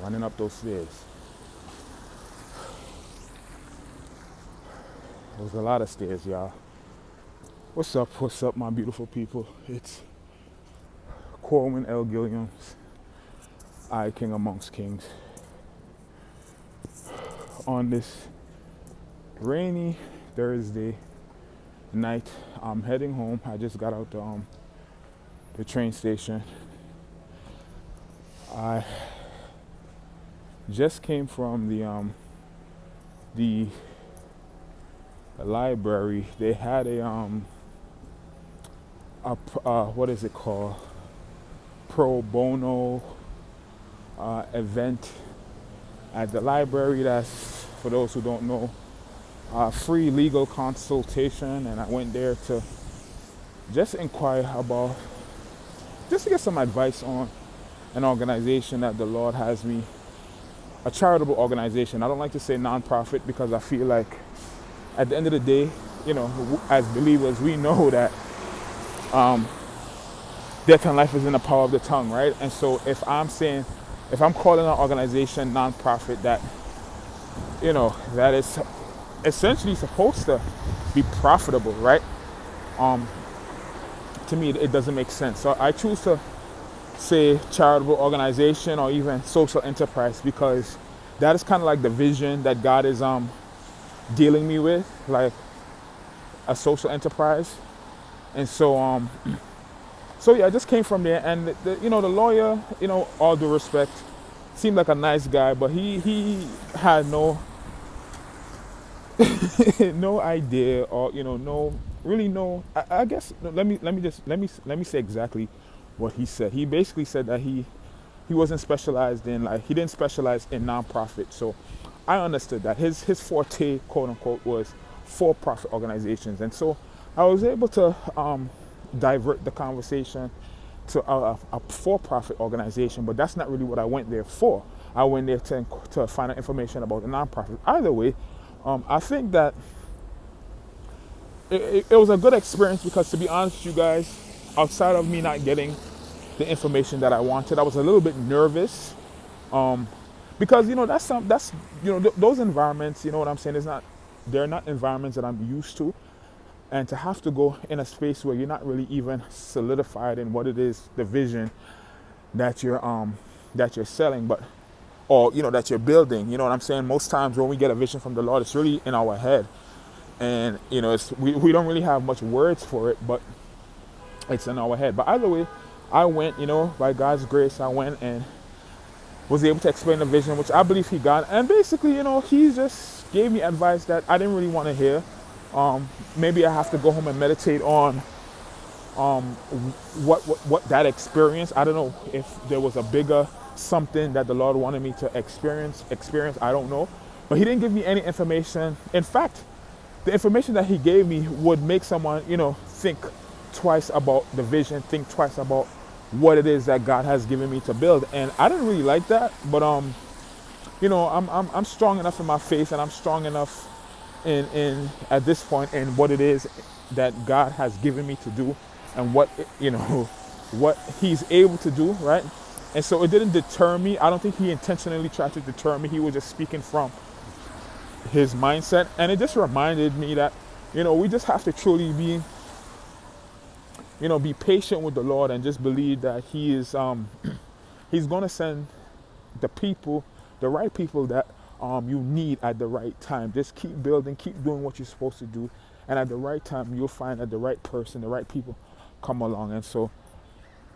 running up those stairs. It was a lot of stairs, y'all. What's up, my beautiful people? It's Corwin L. Gilliams, I King amongst Kings. On this rainy Thursday night, I'm heading home. I just got out the train station. I just came from the library. They had what is it called? Pro bono event at the library. That's, for those who don't know, free legal consultation, and I went there to just inquire about, just to get some advice on an organization that the Lord has me, a charitable organization. I don't like to say nonprofit because I feel like at the end of the day, you know, as believers, we know that death and life is in the power of the tongue, right? And so if I'm calling an organization nonprofit that, you know, that is essentially supposed to be profitable, right? To me, it doesn't make sense. So I choose to say charitable organization or even social enterprise, because that is kind of like the vision that God is dealing me with, like a social enterprise. And so so yeah, I just came from there, and the lawyer, all due respect, seemed like a nice guy, but he had no no idea, or no, really no. I guess let me say exactly what he said. He basically said that he wasn't specialized in, like, he didn't specialize in nonprofit. So I understood that his forte, quote unquote, was for-profit organizations, and so I was able to divert the conversation to a for-profit organization, but that's not really what I went there for. I went there to find out information about the nonprofit. Either way, I think that it was a good experience, because, to be honest with you guys, outside of me not getting the information that I wanted, I was a little bit nervous, because those environments, you know what I'm saying, they're not environments that I'm used to. And to have to go in a space where you're not really even solidified in what it is, the vision that you're selling, but, or that you're building. You know what I'm saying? Most times when we get a vision from the Lord, it's really in our head, and we don't really have much words for it, but it's in our head. But either way, I went, by God's grace, I went and was able to explain the vision, which I believe he got. And basically, he just gave me advice that I didn't really want to hear. Maybe I have to go home and meditate on what that experience. I don't know if there was a bigger something that the Lord wanted me to experience. I don't know, but he didn't give me any information. In fact, the information that he gave me would make someone, think twice about the vision, think twice about what it is that God has given me to build. And I didn't really like that, but I'm strong enough in my faith, and I'm strong enough in at this point in what it is that God has given me to do, and what what he's able to do, right? And so it didn't deter me. I don't think he intentionally tried to deter me. He was just speaking from his mindset, and it just reminded me that we just have to truly be patient with the Lord, and just believe that he is he's going to send the right people that you need at the right time. Just keep building, keep doing what you're supposed to do, and at the right time you'll find that the right person, the right people come along. And so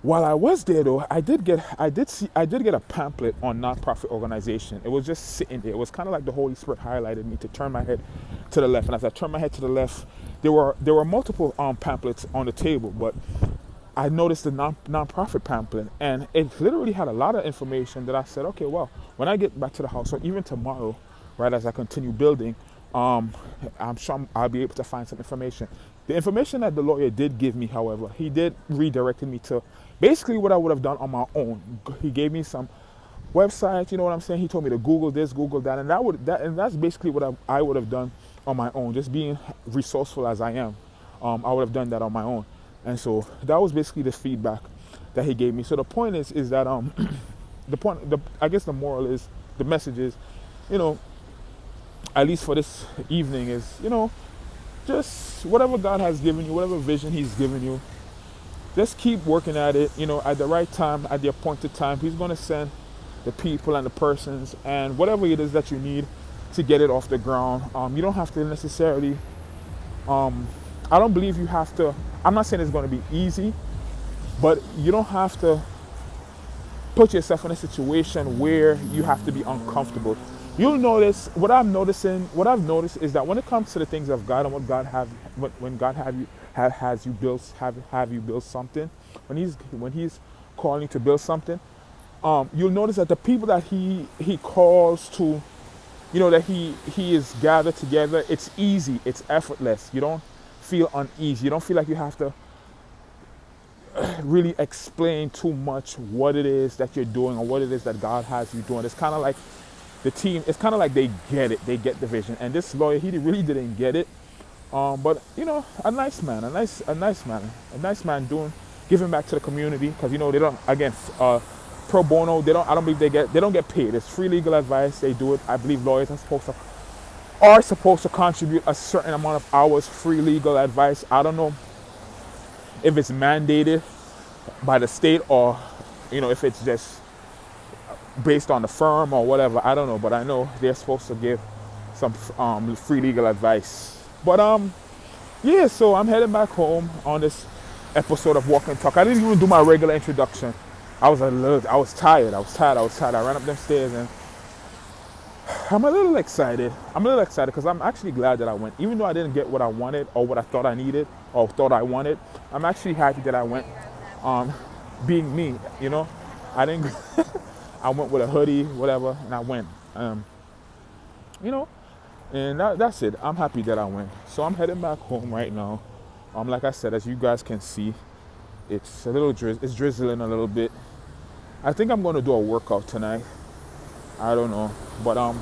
while I was there, though, I did get a pamphlet on nonprofit organization. It was just sitting there. It was kind of like the Holy Spirit highlighted me to turn my head to the left, and as I turned my head to the left, there were multiple pamphlets on the table, but I noticed the nonprofit pamphlet, and it literally had a lot of information that I said, okay, well, when I get back to the house, or even tomorrow, right, as I continue building, I'm sure I'll be able to find some information. The information that the lawyer did give me, however, he did redirect me to basically what I would have done on my own. He gave me some websites, you know what I'm saying? He told me to Google this, Google that, and that's basically what I would have done on my own. Just being resourceful as I am, I would have done that on my own. And so that was basically the feedback that he gave me. So the point is that I guess the moral is, the message is, you know, at least for this evening is, just whatever God has given you, whatever vision He's given you, just keep working at it. At the right time, at the appointed time, He's going to send the people and the persons and whatever it is that you need to get it off the ground. You don't have to necessarily. I don't believe you have to. I'm not saying it's going to be easy, but you don't have to put yourself in a situation where you have to be uncomfortable. You'll notice what I've noticed is that when it comes to the things of God and when God has you build something, when He's calling you to build something, you'll notice that the people that He calls to, that He is gathered together, it's easy, it's effortless. You don't feel uneasy. You don't feel like you have to really explain too much what it is that you're doing or what it is that God has you doing. It's kind of like the team, it's kind of like they get it, they get the vision. And this lawyer, he really didn't get it. But a nice man, a nice man giving back to the community, because they don't, again, pro bono, I don't believe they don't get paid. It's free legal advice. They do it. I believe lawyers are supposed to contribute a certain amount of hours free legal advice. I don't know if it's mandated by the state or if it's just based on the firm or whatever. I don't know, but I know they're supposed to give some free legal advice. But yeah, so I'm heading back home on this episode of Walk and Talk. I didn't even do my regular introduction. I was tired. I ran up them stairs and I'm a little excited because I'm actually glad that I went. Even though I didn't get what I wanted or what I thought I needed or thought I wanted, I'm actually happy that I went. Being me, I didn't. I went with a hoodie, whatever, and I went. And that's it. I'm happy that I went. So I'm heading back home right now. Like I said, as you guys can see, it's it's drizzling a little bit. I think I'm going to do a workout tonight. I don't know, but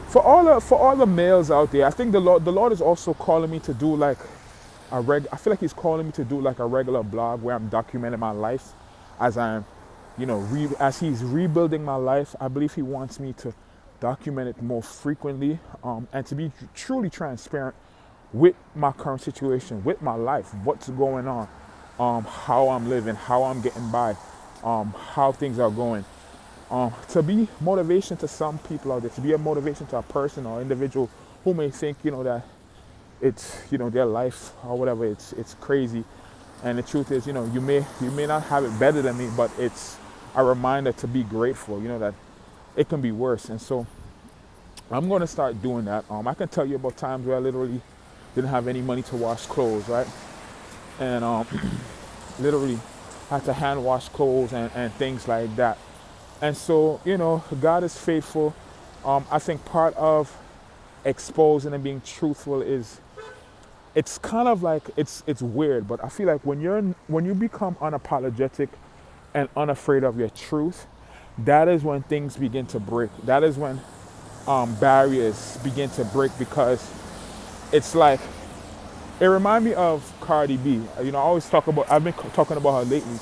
for all the males out there, I think the Lord is also calling me to do like I feel like He's calling me to do like a regular blog where I'm documenting my life as I'm, as He's rebuilding my life. I believe He wants me to document it more frequently, and to be truly transparent with my current situation, with my life, what's going on, how I'm living, how I'm getting by, how things are going. To be motivation to some people out there, to be a motivation to a person or individual who may think, that it's, their life or whatever, it's crazy. And the truth is, you may not have it better than me, but it's a reminder to be grateful, that it can be worse. And so I'm going to start doing that. I can tell you about times where I literally didn't have any money to wash clothes, right? And literally had to hand wash clothes and things like that. And so, God is faithful. I think part of exposing and being truthful is, it's kind of like, it's weird, but I feel like when you become unapologetic and unafraid of your truth, that is when things begin to break. That is when barriers begin to break, because it's like, it reminds me of Cardi B. I always I've been talking about her lately,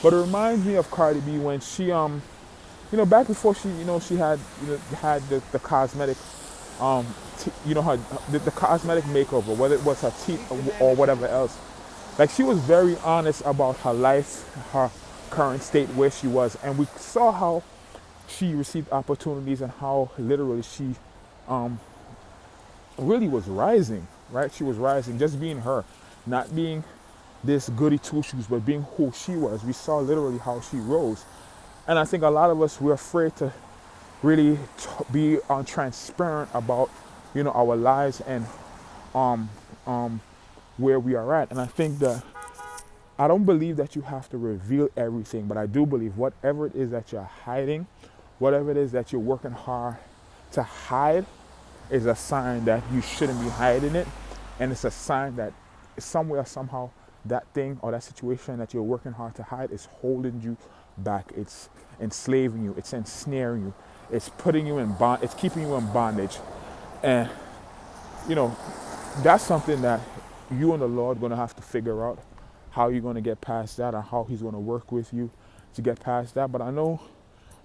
but it reminds me of Cardi B when she back before she she had the cosmetic the cosmetic makeover, whether it was her teeth or whatever else. Like, she was very honest about her life, her current state, where she was, and we saw how she received opportunities and how literally she really was rising, right? She was rising, just being her, not being this goody two shoes, but being who she was. We saw literally how she rose. And I think a lot of us, we're afraid to really be transparent about, our lives and where we are at. And I think that I don't believe that you have to reveal everything, but I do believe whatever it is that you're hiding, whatever it is that you're working hard to hide, is a sign that you shouldn't be hiding it. And it's a sign that somewhere, somehow, that thing or that situation that you're working hard to hide is holding you back. It's enslaving you. It's ensnaring you. It's putting you in bond. It's keeping you in bondage. And, that's something that you and the Lord are going to have to figure out, how you're going to get past that, or how He's going to work with you to get past that. But I know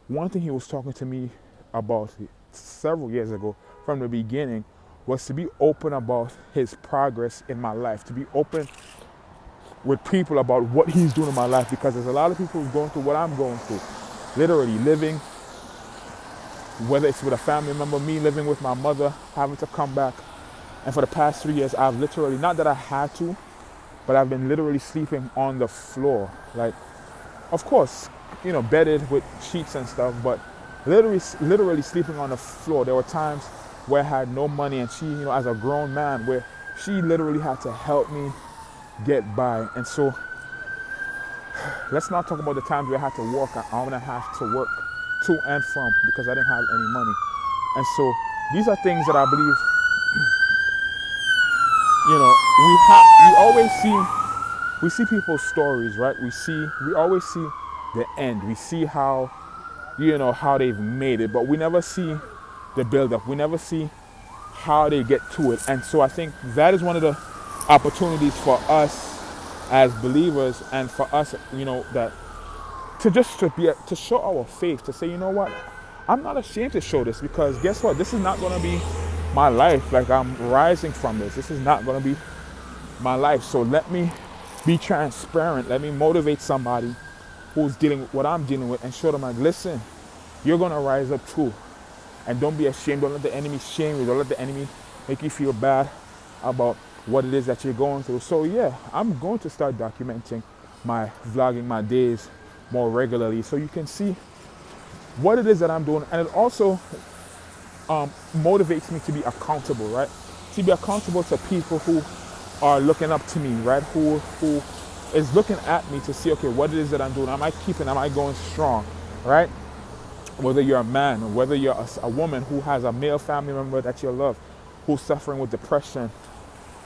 one thing he was talking to me about several years ago from the beginning was to be open about his progress in my life, to be open with people about what he's doing in my life, because there's a lot of people going through what I'm going through. Literally living, whether it's with a family member, me living with my mother, having to come back. And for the past 3 years, I've literally, not that I had to, but I've been literally sleeping on the floor. Like, of course, bedded with sheets and stuff, but literally sleeping on the floor. There were times where I had no money, and she, as a grown man, where she literally had to help me get by. And so, let's not talk about the times where I had to walk an hour and a half to work to and from because I didn't have any money. And so, these are things that I believe, we see people's stories, right? We always see the end. We see how, how they've made it, but we never see the build up. We never see how they get to it. And so I think that is one of the opportunities for us as believers, and for us, that to show our faith, to say, you know what, I'm not ashamed to show this, because guess what? This is not going to be my life. Like, I'm rising from this. This is not going to be my life. So let me be transparent. Let me motivate somebody who's dealing with what I'm dealing with, and show them, like, listen, you're going to rise up too. And don't be ashamed. Don't let the enemy shame you. Don't let the enemy make you feel bad about what it is that you're going through. So yeah, I'm going to start documenting vlogging my days more regularly, so you can see what it is that I'm doing. And it also motivates me to be accountable, right? To be accountable to people who are looking up to me, right? Who is looking at me to see, okay, what it is that I'm doing. Am I going strong, right? Whether you're a man, or whether you're a woman who has a male family member that you love, who's suffering with depression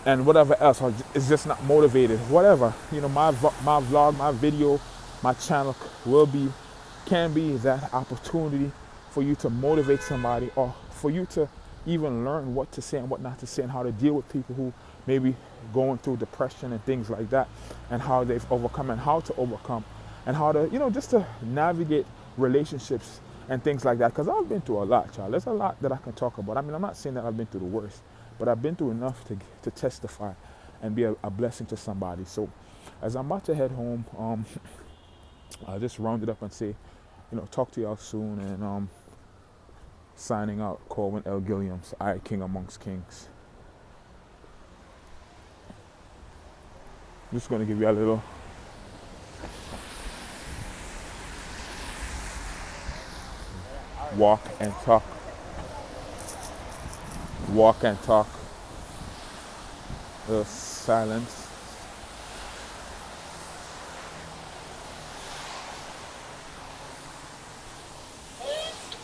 and whatever else, or is just not motivated, whatever. My vlog, my video, my channel can be that opportunity for you to motivate somebody, or for you to even learn what to say and what not to say, and how to deal with people who may be going through depression and things like that, and how they've overcome and how to overcome, and how to, just to navigate relationships and things like that. Because I've been through a lot, y'all. There's a lot that I can talk about. I mean, I'm not saying that I've been through the worst, but I've been through enough to testify and be a blessing to somebody. So as I'm about to head home, I'll just round it up and say, talk to y'all soon. And signing out, Corwin L. Gilliams, I, King amongst kings. Just going to give you a little walk and talk. Walk and talk. A little silence.